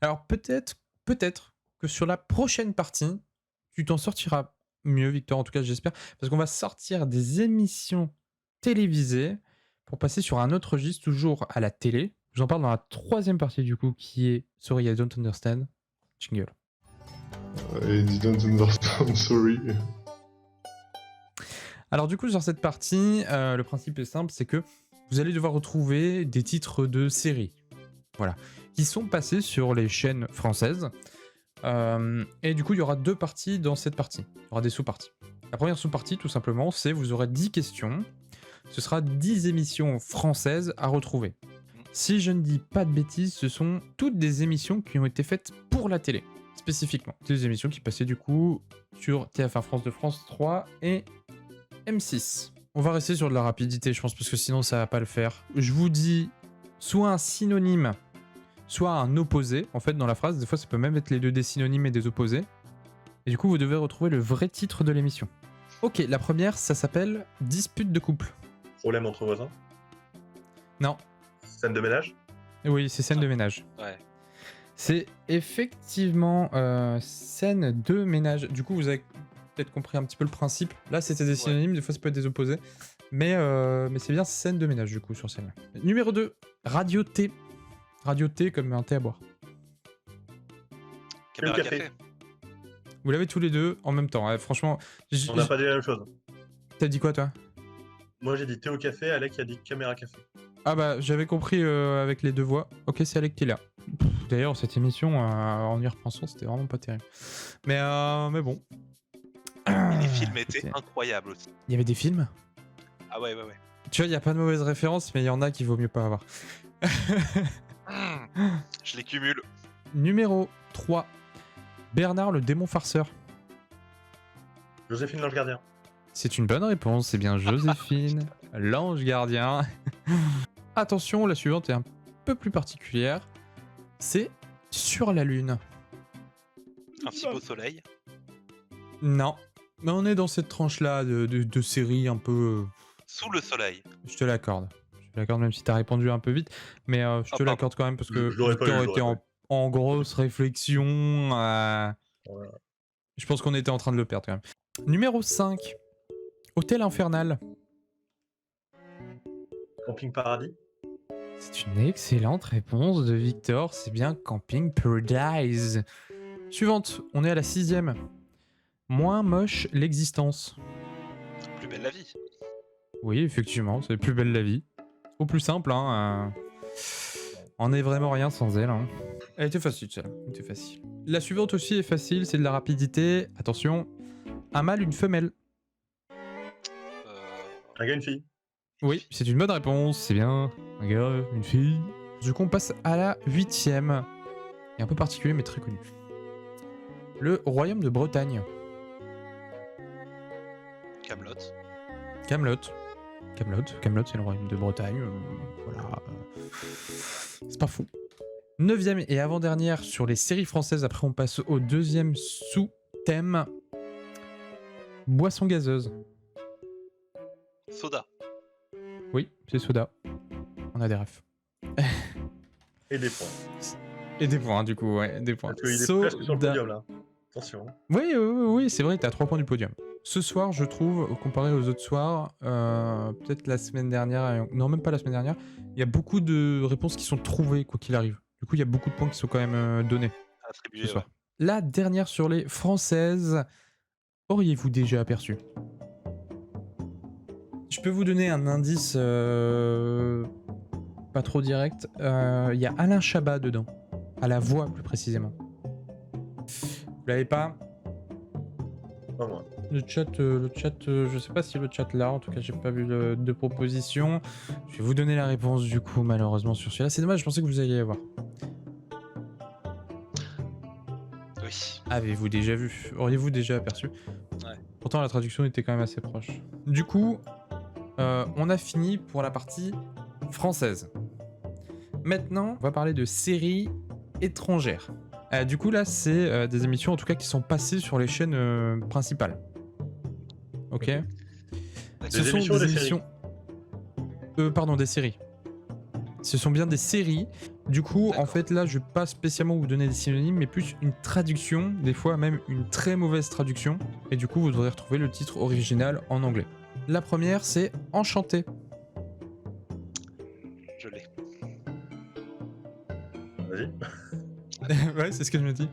Alors peut-être que sur la prochaine partie, tu t'en sortiras mieux, Victor, en tout cas j'espère, parce qu'on va sortir des émissions télévisées pour passer sur un autre registre, toujours à la télé. J'en parle dans la troisième partie du coup, qui est Sorry, I don't understand. Jingle. I didn't understand, sorry. Alors du coup, sur cette partie, le principe est simple, c'est que vous allez devoir retrouver des titres de séries, voilà, qui sont passés sur les chaînes françaises. Et du coup, il y aura 2 parties dans cette partie. Il y aura des sous-parties. La première sous-partie, tout simplement, c'est vous aurez 10 questions. Ce sera 10 émissions françaises à retrouver. Si je ne dis pas de bêtises, ce sont toutes des émissions qui ont été faites pour la télé, spécifiquement. Des émissions qui passaient du coup sur TF1 France 2, France 3 et M6. On va rester sur de la rapidité, je pense, parce que sinon ça va pas le faire. Je vous dis soit un synonyme, soit un opposé. En fait, dans la phrase, des fois, ça peut même être les deux, des synonymes et des opposés. Et du coup, vous devez retrouver le vrai titre de l'émission. Ok, la première, ça s'appelle Dispute de couple. Problème entre voisins. Non. Scène de ménage. Oui, c'est scène de ménage. Ouais. C'est effectivement scène de ménage. Du coup, vous avez peut-être compris un petit peu le principe. Là, c'était des synonymes, des fois, ça peut être des opposés. Mais c'est bien scène de ménage, du coup, sur celle-là. Numéro 2, Radio T. Radio T comme un thé à boire. Caméra café. Vous l'avez tous les deux en même temps. Franchement, On n'a pas dit la même chose. T'as dit quoi, toi? Moi, j'ai dit thé au café, Alec a dit caméra café. Ah bah, j'avais compris avec les deux voix. Ok, c'est Alec qui est là. D'ailleurs, cette émission, en y repensant, c'était vraiment pas terrible. Mais bon. Et les films étaient incroyables aussi. Il y avait des films? Ah ouais. Tu vois, il n'y a pas de mauvaise référence, mais il y en a qu'il vaut mieux pas avoir. Je les cumule. Numéro 3. Bernard le démon farceur. Joséphine l'ange gardien. C'est une bonne réponse, c'est bien Joséphine, l'ange gardien. Attention, la suivante est un peu plus particulière. C'est Sur la Lune. Un si beau soleil. Non, mais on est dans cette tranche-là de série un peu... Sous le soleil. Je te l'accorde. Je te l'accorde même si t'as répondu un peu vite. Mais je te l'accorde quand même parce que Victor était en grosse réflexion. Voilà. Je pense qu'on était en train de le perdre quand même. Numéro 5. Hôtel Infernal. Camping Paradis. C'est une excellente réponse de Victor. C'est bien Camping Paradise. Suivante, on est à la 6ème. Moins moche l'existence. Plus belle la vie. Oui, effectivement, c'est plus belle la vie. Au plus simple, hein. On est vraiment rien sans elle. Hein. Elle était facile, celle-là. Elle était facile. La suivante aussi est facile, c'est de la rapidité. Attention. Un mâle, une femelle. Un gars, une fille. Oui, c'est une bonne réponse, c'est bien. Un gars, une fille. Du coup, on passe à la 8ème. Et un peu particulier, mais très connu. Le royaume de Bretagne. Camelot. Camelot, c'est le royaume de Bretagne. Voilà. C'est pas fou. 9ème et avant-dernière sur les séries françaises. Après, on passe au 2e sous-thème. Boisson gazeuse. Soda. Oui, c'est soda. On a des refs. Et des points. Et des points, du coup, ouais, des points. Parce qu'il est presque sur le podium, là. Attention. Oui, c'est vrai, t'es à 3 points du podium. Ce soir, je trouve, comparé aux autres soirs, peut-être la semaine dernière, non, même pas la semaine dernière, il y a beaucoup de réponses qui sont trouvées, quoi qu'il arrive. Du coup, il y a beaucoup de points qui sont quand même donnés ce soir. Ouais. La dernière sur les françaises, auriez-vous déjà aperçu? Je peux vous donner un indice pas trop direct. Il y a Alain Chabat dedans, à la voix plus précisément. Vous l'avez pas? Pas moi. Le chat, je sais pas si le chat là, en tout cas j'ai pas vu de proposition. Je vais vous donner la réponse du coup malheureusement sur celui-là. C'est dommage, je pensais que vous alliez avoir. Oui. Avez-vous déjà vu? Auriez-vous déjà aperçu? Ouais. Pourtant la traduction était quand même assez proche. Du coup, on a fini pour la partie française. Maintenant, on va parler de séries étrangères. Du coup là, c'est des émissions en tout cas qui sont passées sur les chaînes principales. Ok. Ce sont des émissions... Pardon, des séries. Ce sont bien des séries Du coup, en D'accord. fait, là, je vais pas spécialement vous donner des synonymes, mais plus une traduction, des fois même une très mauvaise traduction. Et du coup, vous devrez retrouver le titre original en anglais. La première, c'est Enchanté. Je l'ai. Vas-y. Ouais, c'est ce que je me dis.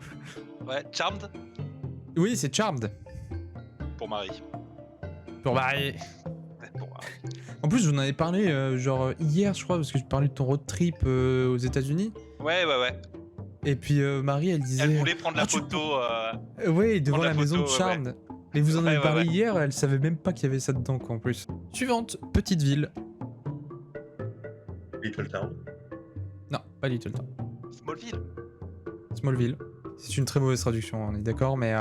Ouais, Charmed Oui, c'est Charmed. pour Marie. Pour Marie. Ouais, pour Marie. En plus, je vous en avais parlé hier, je crois, parce que je parlais de ton road trip aux États-Unis. Ouais. Et puis Marie, elle disait. Elle voulait prendre la Ah, tu photo. Oui, devant Prendre la la maison de photo, Charmed. Mais vous en avez Ouais, parlé ouais. hier, elle savait même pas qu'il y avait ça dedans, quoi, en plus. Suivante, petite ville. Little Town. Non, pas Little Town. Smallville. Smallville. C'est une très mauvaise traduction, on est d'accord, mais.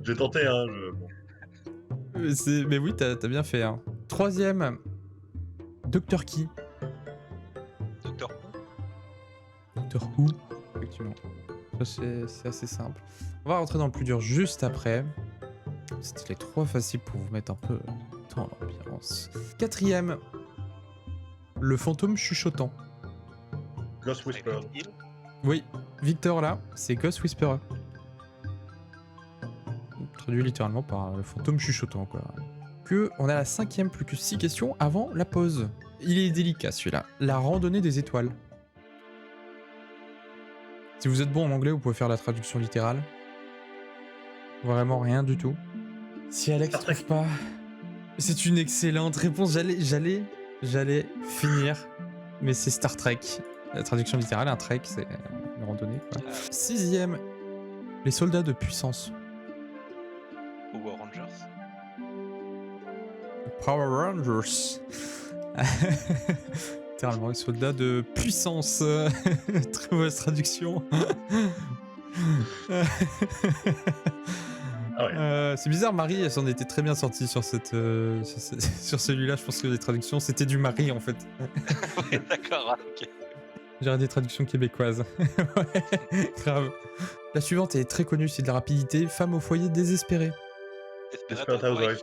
J'ai tenté, hein. Mais oui, t'as bien fait. Hein. Troisième, Dr. Key. Docteur Who. Doctor Who, effectivement. Ça, c'est assez simple. On va rentrer dans le plus dur juste après. C'était les trois faciles pour vous mettre un peu dans l'ambiance. Quatrième, le fantôme chuchotant. Ghost Whisperer. Silent Hill. Oui, Victor là, c'est Ghost Whisperer. Traduit littéralement par le fantôme chuchotant, quoi. On a la cinquième, plus que 6 questions avant la pause. Il est délicat celui-là. La randonnée des étoiles. Si vous êtes bon en anglais, vous pouvez faire la traduction littérale. Vraiment rien du tout. Si Alex Star Trek. trouve pas, c'est une excellente réponse. J'allais finir, mais c'est Star Trek. La traduction littérale, un trek, c'est une randonnée, quoi. Sixième, les soldats de puissance. Power Rangers. Power Rangers. Littéralement, les soldats de puissance. Très mauvaise traduction. Ah ouais. C'est bizarre, Marie, elle s'en était très bien sortie sur sur celui-là. Je pense que les traductions, c'était du Marie en fait. Ouais, d'accord. Ok. J'aurais des traductions québécoises. Ouais, grave. La suivante est très connue, c'est de la rapidité. Femme au foyer désespérée. Desperate Desperate Housewives. Housewives.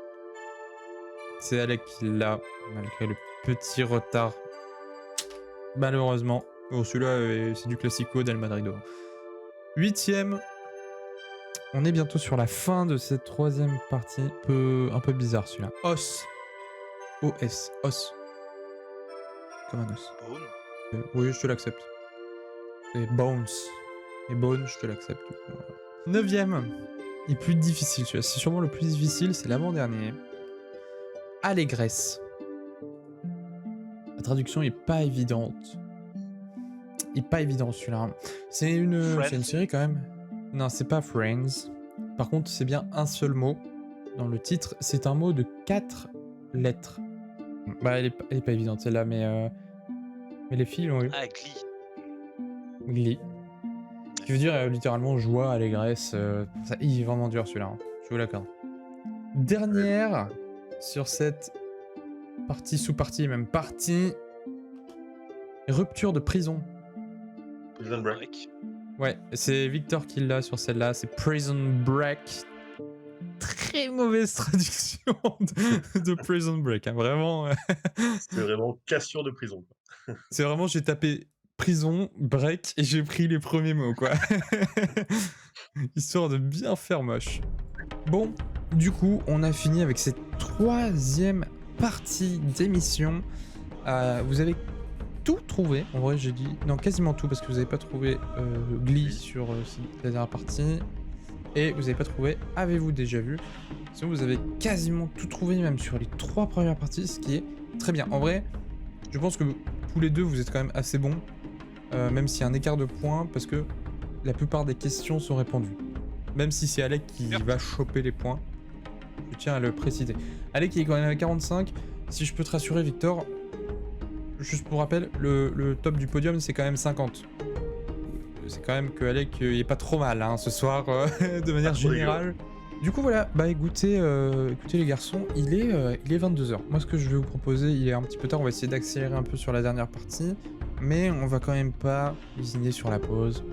C'est Alec qui l'a, malgré le petit retard. Malheureusement. Bon, celui-là, c'est du classico d'El Madrido. Huitième. On est bientôt sur la fin de cette troisième partie. Un peu bizarre celui-là. Os. O-S. Os. Comme un os. Bone. Oui, je te l'accepte. Et Bones. Et Bones, je te l'accepte. Du coup. Neuvième. Et plus difficile celui-là. C'est sûrement le plus difficile, c'est l'avant-dernier. Allégresse. La traduction est pas évidente. Il est pas évident celui-là. C'est une série quand même. Non, c'est pas Friends. Par contre, c'est bien un seul mot dans le titre. C'est un mot de 4 lettres. Bah, elle est pas évidente celle-là, mais les filles l'ont eu. Ah, Glee. Glee. Qui veut dire littéralement joie, allégresse. Il est vraiment dur celui-là. Hein. Je vous l'accorde. Dernière sur cette partie, sous-partie, même partie. Rupture de prison. Prison Break. Break. Ouais, c'est Victor qui l'a sur celle-là, c'est Prison Break. Très mauvaise traduction de Prison Break, hein, vraiment. C'est vraiment cassure de prison. C'est vraiment, j'ai tapé prison, break, et j'ai pris les premiers mots, quoi. Histoire de bien faire moche. Bon, du coup, on a fini avec cette troisième partie d'émission. Vous avez tout trouvé, en vrai j'ai dit, non quasiment tout parce que vous n'avez pas trouvé Glee sur la dernière partie et vous n'avez pas trouvé Avez-vous déjà vu. Sinon vous avez quasiment tout trouvé même sur les 3 premières parties, ce qui est très bien. En vrai, je pense que tous les deux vous êtes quand même assez bons, même s'il y a un écart de points parce que la plupart des questions sont répondues. Même si c'est Alec qui va choper les points, je tiens à le préciser. Alec il est quand même à 45, si je peux te rassurer Victor, juste pour rappel, le top du podium, c'est quand même 50. C'est quand même que Alec, il est pas trop mal hein, ce soir, de manière générale. Du coup, voilà, bah écoutez les garçons, il est 22h. Moi, ce que je vais vous proposer, il est un petit peu tard, on va essayer d'accélérer un peu sur la dernière partie. Mais on va quand même pas lésiner sur la pause.